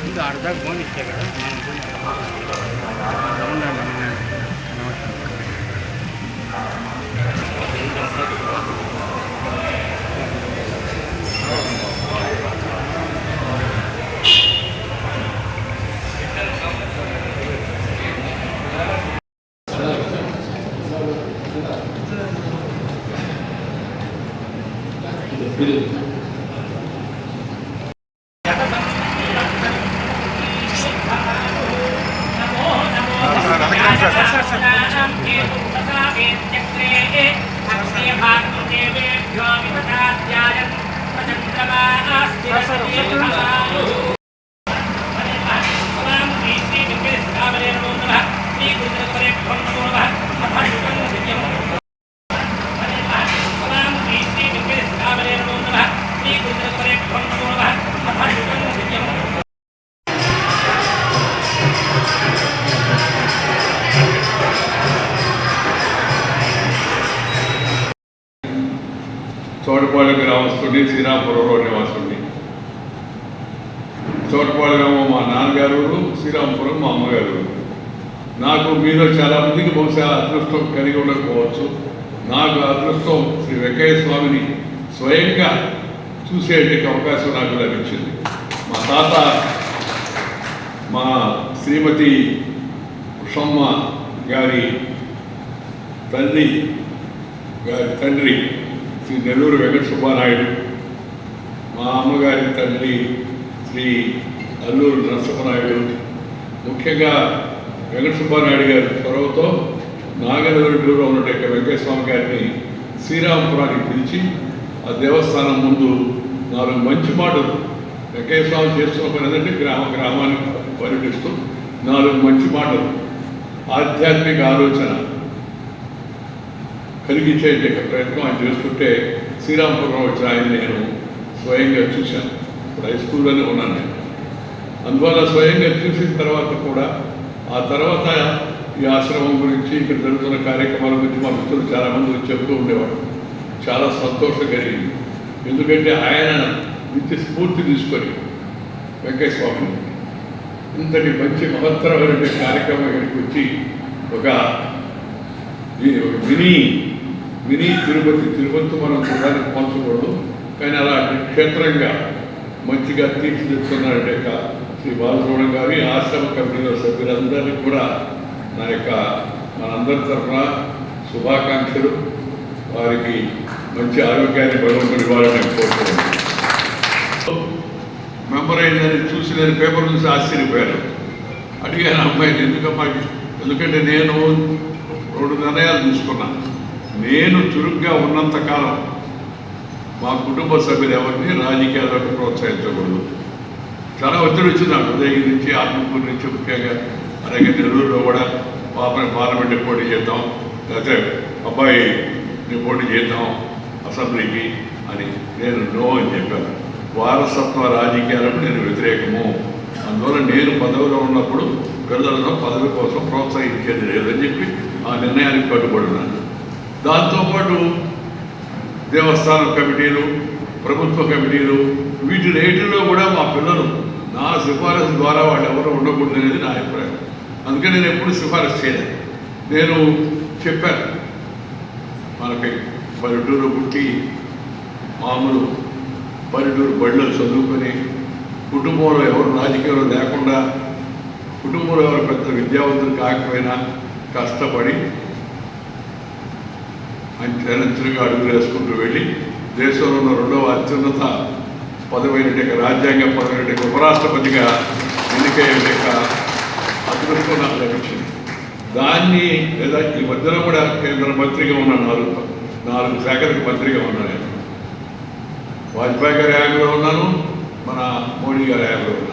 ಇದು ಅರ್ಧ ಫೋನ್ ಇಷ್ಟೇ కదా చోటపాళెం గ్రామస్తుడిని, శ్రీరాంపురంలో నివాసుడిని. చోటపాళెం గ్రామం మా నాన్నగారు, శ్రీరాంపురం మా అమ్మగారు. నాకు మీలో చాలామందికి బహుశా అదృష్టం కలిగి ఉండకపోవచ్చు. నాకు అదృష్టం శ్రీ వెంకయ్య స్వామిని స్వయంగా చూసేటువంటి అవకాశం నాకు లభించింది. మా తాత, మా శ్రీమతి ఉషమ్మ గారి తండ్రి శ్రీ నెల్లూరు వెంకట సుబ్బానాయుడు, మా అమ్మగారి తండ్రి శ్రీ అల్లూరు నరసింహనాయుడు, ముఖ్యంగా వెంకట సుబ్బానాయుడు గారి చొరవతో నాగనగరులో ఉన్నటువంటి వెంకయ్య స్వామి గారిని శ్రీరాంపురానికి పిలిచి ఆ దేవస్థానం ముందు 4 మంచి మాటలు వెంకయ్య స్వామి చేస్తున్న పని ఏంటంటే గ్రామాన్ని పర్యటిస్తూ 4 మంచి మాటలు ఆధ్యాత్మిక ఆలోచన కలిగించే ప్రయత్నం ఆయన చేస్తుంటే శ్రీరాంపురం వచ్చిన ఆయన నేను స్వయంగా చూశాను. ఇప్పుడు హై స్కూల్లోనే ఉన్నాను నేను. అందువల్ల స్వయంగా చూసిన తర్వాత కూడా ఆ తర్వాత ఈ ఆశ్రమం గురించి, ఇక్కడ జరుగుతున్న కార్యక్రమాల గురించి మా మిత్రులు చాలామంది చెప్తూ ఉండేవాడు. చాలా సంతోషం కలిగింది. ఎందుకంటే ఆయన నిత్య స్ఫూర్తి తీసుకొని వెంకయ్య స్వామిని ఇంతటి మంచి మహత్తరమైన కార్యక్రమం ఇక్కడికి వచ్చి ఒక మినీ తిరుపతి మనం చూడడానికి పంచకూడదు, కానీ అలా క్షేత్రంగా మంచిగా తీర్చిదిద్దుతున్నారంటే శ్రీ బాలసుబ్రహ్మణ్యం గారి ఆశ్రమ కమిటీలో సభ్యులందరినీ కూడా నా యొక్క మనందరి తరఫున శుభాకాంక్షలు. వారికి మంచి ఆరోగ్యాన్ని భగవంతుడి ఇవ్వాలని కోరుతున్నాను. మెంబర్ అయిందని చూసి నేను పేపర్ చూసి ఆశ్చర్యపోయాను. అడిగాను అమ్మాయిని, ఎందుకంటే నేను 2 నిర్ణయాలు తీసుకున్నాను. నేను చురుగ్గా ఉన్నంతకాలం మా కుటుంబ సభ్యులు ఎవరిని రాజకీయాలకు ప్రోత్సహించకూడదు. చాలా ఒత్తిడి వచ్చింది నాకు ఉదయం నుంచి, ఆత్మకూరు నుంచి, ముఖ్యంగా అలాగే నెల్లూరులో కూడా పార్లమెంట్కి పోటీ చేద్దాం, లేకపోతే అబ్బాయిని పోటీ చేద్దాం అసెంబ్లీకి అని నేను నో అని చెప్పాను. వారసత్వ రాజకీయాలకు నేను వ్యతిరేకము. అందువల్ల నేను పదవిలో ఉన్నప్పుడు పిల్లలను పదవి కోసం ప్రోత్సహించేది లేదని చెప్పి ఆ నిర్ణయానికి కట్టుబడినాను. దాంతోపాటు దేవస్థానం కమిటీలు, ప్రభుత్వ కమిటీలు, వీటిలో కూడా మా పిల్లలు నా సిఫారసు ద్వారా వాళ్ళు ఎవరు ఉండకూడదు అనేది నా అభిప్రాయం. అందుకని నేను ఎప్పుడు సిఫారసు చేయలేదు. నేను చెప్పాను, మనకి పల్లెటూరు పుట్టి మామూలు పల్లెటూరు బడిలో చదువుకొని కుటుంబంలో ఎవరు రాజకీయాలు లేకుండా, కుటుంబంలో ఎవరు పెద్ద విద్యావంతులు కాకపోయినా కష్టపడి అంచెలంచెలుగా అడుగులు వేసుకుంటూ వెళ్ళి దేశంలో ఉన్న 2వ అత్యున్నత పదవైన రాజ్యాంగ పదవైన ఉపరాష్ట్రపతిగా ఎన్నికయ్యే అదృష్టం నాకు లభించింది. దాన్ని లేదా ఈ మధ్యలో కూడా కేంద్ర మంత్రిగా ఉన్నాను, 4 శాఖలకు మంత్రిగా ఉన్నాను. నేను వాజ్పేయి గారి హయాంలో ఉన్నాను, మన మోడీ గారి హయాంలో ఉన్నాను.